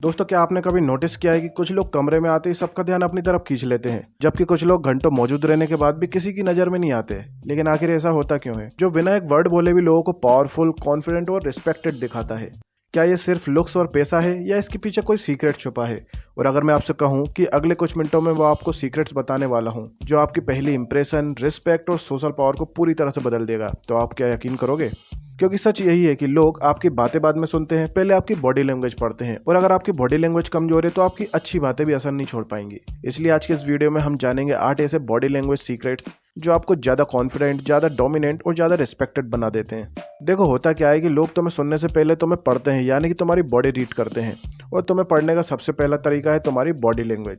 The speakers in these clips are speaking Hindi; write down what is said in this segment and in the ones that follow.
दोस्तों, क्या आपने कभी नोटिस किया है कि कुछ लोग कमरे में आते ही सबका ध्यान अपनी तरफ खींच लेते हैं, जबकि कुछ लोग घंटों मौजूद रहने के बाद भी किसी की नजर में नहीं आते। लेकिन आखिर ऐसा होता क्यों है, जो बिना एक वर्ड बोले भी लोगों को पावरफुल, कॉन्फिडेंट और रिस्पेक्टेड दिखाता है? क्या ये सिर्फ लुक्स और पैसा है, या इसके पीछे कोई सीक्रेट छुपा है? और अगर मैं आपसे कहूं कि अगले कुछ मिनटों में वो आपको सीक्रेट्स बताने वाला हूं, जो आपकी पहली इंप्रेशन, रिस्पेक्ट और सोशल पावर को पूरी तरह से बदल देगा, तो आप क्या यकीन करोगे? क्योंकि सच यही है कि लोग आपकी बातें बाद में सुनते हैं, पहले आपकी बॉडी लैंग्वेज पढ़ते हैं, और अगर आपकी बॉडी लैंग्वेज कमजोर है तो आपकी अच्छी बातें भी असर नहीं छोड़ पाएंगी। इसलिए आज के इस वीडियो में हम जानेंगे 8 ऐसे बॉडी लैंग्वेज सीक्रेट्स जो आपको ज्यादा कॉन्फिडेंट, ज्यादा डोमिनेंट और ज्यादा रिस्पेक्टेड बना देते हैं। देखो, होता क्या है कि लोग तुम्हें सुनने से पहले तुम्हें पढ़ते हैं, यानी कि तुम्हारी बॉडी रीड करते हैं, और तुम्हें पढ़ने का सबसे पहला तरीका है तुम्हारी बॉडी लैंग्वेज।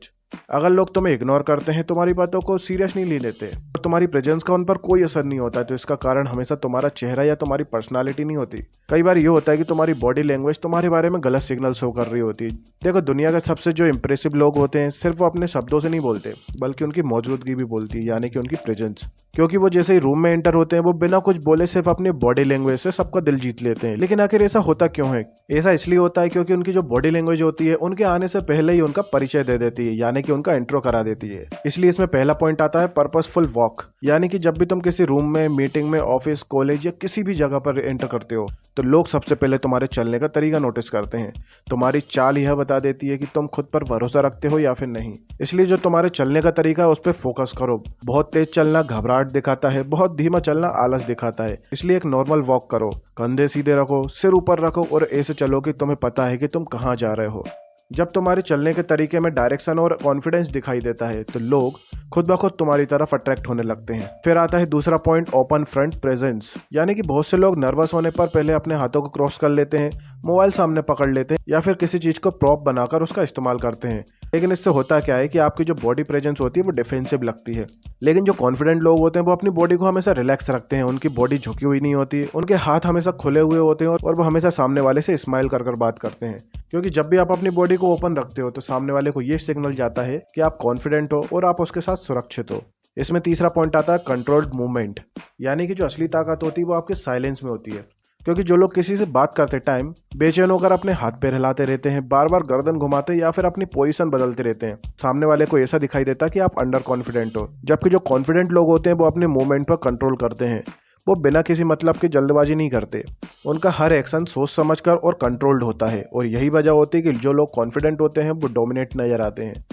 अगर लोग तुम्हें इग्नोर करते हैं, तुम्हारी बातों को सीरियस नहीं ले लेते और तुम्हारी प्रेजेंस का उन पर कोई असर नहीं होता, तो इसका कारण हमेशा तुम्हारा चेहरा या तुम्हारी पर्सनालिटी नहीं होती। कई बार ये होता है कि तुम्हारी बॉडी लैंग्वेज तुम्हारे बारे में गलत सिग्नल शो कर रही होती है। देखो, दुनिया के सबसे जो इंप्रेसिव लोग होते हैं, सिर्फ वो अपने शब्दों से नहीं बोलते, बल्कि उनकी मौजूदगी भी बोलती है, यानी कि उनकी प्रेजेंस। क्योंकि वो जैसे ही रूम में एंटर होते हैं, वो बिना कुछ बोले सिर्फ अपनी बॉडी लैंग्वेज से सबका दिल जीत लेते हैं। लेकिन आखिर ऐसा होता क्यों है? ऐसा इसलिए होता है क्योंकि उनकी जो बॉडी लैंग्वेज होती है, उनके आने से पहले ही उनका परिचय दे देती है, यानी कि उनका इंट्रो करा देती है। इसलिए इसमें पहला पॉइंट आता है पर्पसफुल वॉक। यानी कि जब भी तुम किसी रूम में, मीटिंग में, ऑफिस, कॉलेज या किसी भी जगह पर एंटर करते हो, तो लोग सबसे पहले तुम्हारे चलने का तरीका नोटिस करते हैं। तुम्हारी चाल यह बता देती है कि तुम खुद पर भरोसा रखते हो या फिर नहीं। इसलिए जो तुम्हारे चलने का तरीका है, उस पर फोकस करो। बहुत तेज चलना घबराहट दिखाता है, बहुत धीमा चलना आलस दिखाता है। इसलिए एक नॉर्मल वॉक करो, कंधे सीधे रखो, सिर ऊपर रखो, और ऐसे चलो कि तुम्हें पता है कि तुम कहाँ जा रहे हो। जब तुम्हारे चलने के तरीके में डायरेक्शन और कॉन्फिडेंस दिखाई देता है, तो लोग खुद ब खुद तुम्हारी तरफ अट्रैक्ट होने लगते हैं। फिर आता है दूसरा पॉइंट, ओपन फ्रंट प्रेजेंस। यानी कि बहुत से लोग नर्वस होने पर पहले अपने हाथों को क्रॉस कर लेते हैं, मोबाइल सामने पकड़ लेते हैं, या फिर किसी चीज को प्रॉप बनाकर उसका इस्तेमाल करते हैं। लेकिन इससे होता क्या है कि आपकी जो बॉडी प्रेजेंस होती है वो डिफेंसिव लगती है। लेकिन जो कॉन्फिडेंट लोग होते हैं, वो अपनी बॉडी को हमेशा रिलैक्स रखते हैं। उनकी बॉडी झुकी हुई नहीं होती, उनके हाथ हमेशा खुले हुए होते हैं, और वो हमेशा सामने वाले से स्माइल कर बात करते हैं। क्योंकि जब भी आप अपनी बॉडी को ओपन रखते हो, तो सामने वाले को ये सिग्नल जाता है कि आप कॉन्फिडेंट हो और आप उसके साथ सुरक्षित हो। इसमें तीसरा पॉइंट आता है कंट्रोल्ड मूवमेंट। यानी कि जो असली ताकत होती है वो आपके साइलेंस में होती है। क्योंकि जो लोग किसी से बात करते टाइम बेचैन होकर अपने हाथ पैर हिलाते रहते हैं, बार बार गर्दन घुमाते या फिर अपनी पोजीशन बदलते रहते हैं, सामने वाले को ऐसा दिखाई देता है कि आप अंडर कॉन्फिडेंट हो। जबकि जो कॉन्फिडेंट लोग होते हैं, वो अपने मूवमेंट पर कंट्रोल करते हैं। वो बिना किसी मतलब की जल्दबाजी नहीं करते। उनका हर एक्शन सोच समझकर और कंट्रोल्ड होता है, और यही वजह होती है कि जो लोग कॉन्फिडेंट होते हैं वो डोमिनेट नजर आते हैं।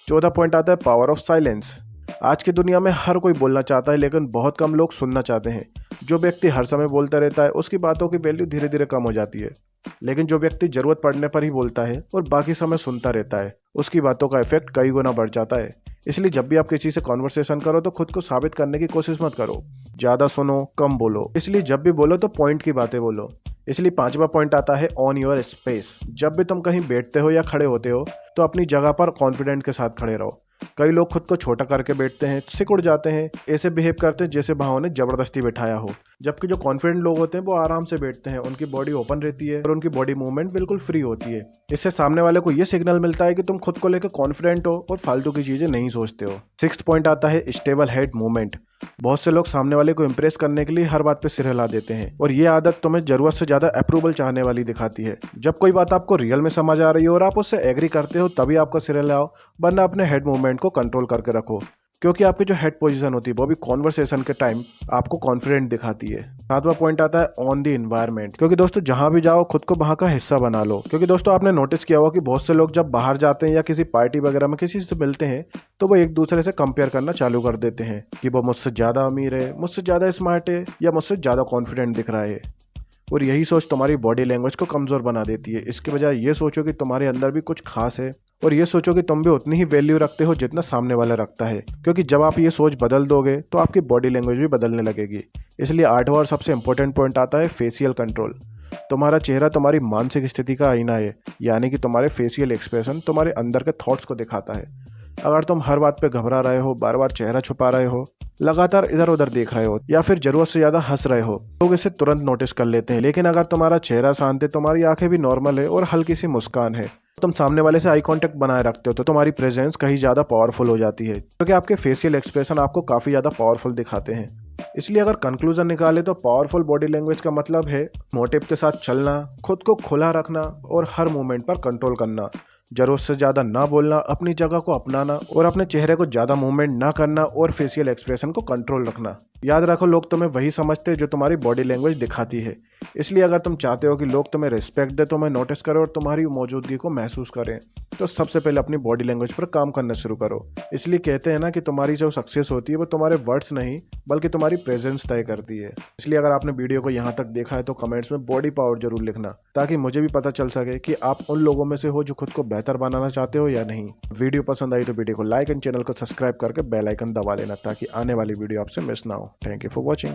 चौथा पॉइंट आता है पावर ऑफ साइलेंस। आज की दुनिया में हर कोई बोलना चाहता है, लेकिन बहुत कम लोग सुनना चाहते हैं। जो व्यक्ति हर समय बोलता रहता है, उसकी बातों की वैल्यू धीरे धीरे कम हो जाती है। लेकिन जो व्यक्ति जरूरत पड़ने पर ही बोलता है और बाकी समय सुनता रहता है, उसकी बातों का इफेक्ट कई गुना बढ़ जाता है। इसलिए जब भी आप किसी से कॉन्वर्सेशन करो, तो खुद को साबित करने की कोशिश मत करो। ज्यादा सुनो, कम बोलो। इसलिए जब भी बोलो तो पॉइंट की बातें बोलो। इसलिए पांचवा पॉइंट आता है ऑन योर स्पेस। जब भी तुम कहीं बैठते हो या खड़े होते हो, तो अपनी जगह पर कॉन्फिडेंट के साथ खड़े रहो। कई लोग खुद को छोटा करके बैठते हैं, सिकुड़ जाते हैं, ऐसे बिहेव करते हैं जैसे वहां उन्हें जबरदस्ती बैठाया हो। जबकि जो कॉन्फिडेंट लोग होते हैं, वो आराम से बैठते हैं, उनकी बॉडी ओपन रहती है और उनकी बॉडी मूवमेंट बिल्कुल फ्री होती है। इससे सामने वाले को यह सिग्नल मिलता है कि तुम खुद को लेकर कॉन्फिडेंट हो और फालतू की चीजें नहीं सोचते हो। सिक्स्थ पॉइंट आता है स्टेबल हेड मूवमेंट। बहुत से लोग सामने वाले को इंप्रेस करने के लिए हर बात पे सिर हिला देते हैं, और ये आदत तुम्हें जरूरत से ज्यादा अप्रूवल चाहने वाली दिखाती है। जब कोई बात आपको रियल में समझ आ रही हो और आप उससे एग्री करते हो, तभी आपका सिर हिलाओ, वरना अपने हेड मूवमेंट को कंट्रोल करके रखो। क्योंकि आपकी जो हेड पोजीशन होती है, वो भी कॉन्वर्सेशन के टाइम आपको कॉन्फिडेंट दिखाती है। सातवां पॉइंट आता है ऑन द एनवायरनमेंट। क्योंकि दोस्तों, जहां भी जाओ खुद को वहां का हिस्सा बना लो। क्योंकि दोस्तों, आपने नोटिस किया होगा कि बहुत से लोग जब बाहर जाते हैं या किसी पार्टी वगैरह में किसी से मिलते हैं, तो वो एक दूसरे से कंपेयर करना चालू कर देते हैं कि वो मुझसे ज्यादा अमीर है, मुझसे ज्यादा स्मार्ट है, या मुझसे ज्यादा कॉन्फिडेंट दिख रहा है। और यही सोच तुम्हारी बॉडी लैंग्वेज को कमजोर बना देती है। इसके बजाय ये सोचो कि तुम्हारे अंदर भी कुछ खास है, और ये सोचो कि तुम भी उतनी ही वैल्यू रखते हो जितना सामने वाला रखता है। क्योंकि जब आप ये सोच बदल दोगे, तो आपकी बॉडी लैंग्वेज भी बदलने लगेगी। इसलिए आठवां और सबसे इंपॉर्टेंट पॉइंट आता है फेशियल कंट्रोल। तुम्हारा चेहरा तुम्हारी मानसिक स्थिति का आईना है। यानी कि तुम्हारे फेशियल एक्सप्रेशन तुम्हारे अंदर के थॉट्स को दिखाता है। अगर तुम हर बात पे घबरा रहे हो, बार बार चेहरा छुपा रहे हो, लगातार इधर उधर देख रहे हो, या फिर जरूरत से ज्यादा हंस रहे हो, लोग इसे तुरंत नोटिस कर लेते हैं। लेकिन अगर तुम्हारा चेहरा शांत है, तुम्हारी आंखें भी नॉर्मल है और हल्की सी मुस्कान है, तुम सामने वाले से आई कांटेक्ट बनाए रखते हो, तो तुम्हारी प्रेजेंस कहीं ज्यादा पावरफुल हो जाती है। क्योंकि आपके फेशियल एक्सप्रेशन आपको काफी ज्यादा पावरफुल दिखाते हैं। इसलिए अगर कंक्लूजन निकाले तो पावरफुल बॉडी लैंग्वेज का मतलब है मोटिव के साथ चलना, खुद को खुला रखना और हर मूवमेंट पर कंट्रोल करना, जरूरत से ज़्यादा ना बोलना, अपनी जगह को अपनाना और अपने चेहरे को ज़्यादा मूवमेंट ना करना और फेशियल एक्सप्रेशन को कंट्रोल रखना। याद रखो, लोग तुम्हें वही समझते हैं जो तुम्हारी बॉडी लैंग्वेज दिखाती है। इसलिए अगर तुम चाहते हो कि लोग तुम्हें रिस्पेक्ट दे, तुम्हें नोटिस करें और तुम्हारी मौजूदगी को महसूस करें, तो सबसे पहले अपनी बॉडी लैंग्वेज पर काम करना शुरू करो। इसलिए कहते हैं ना कि तुम्हारी जो सक्सेस होती है वो तुम्हारे वर्ड्स नहीं बल्कि तुम्हारी प्रेजेंस तय करती है। इसलिए अगर आपने वीडियो को यहाँ तक देखा है तो कमेंट्स में बॉडी पावर जरूर लिखना, ताकि मुझे भी पता चल सके कि आप उन लोगों में से हो जो खुद को बेहतर बनाना चाहते हो या नहीं। वीडियो पसंद आई तो वीडियो को लाइक एंड चैनल को सब्सक्राइब करके बेल आइकन दबा लेना, ताकि आने वाली वीडियो आपसे मिस ना हो। Thank you for watching.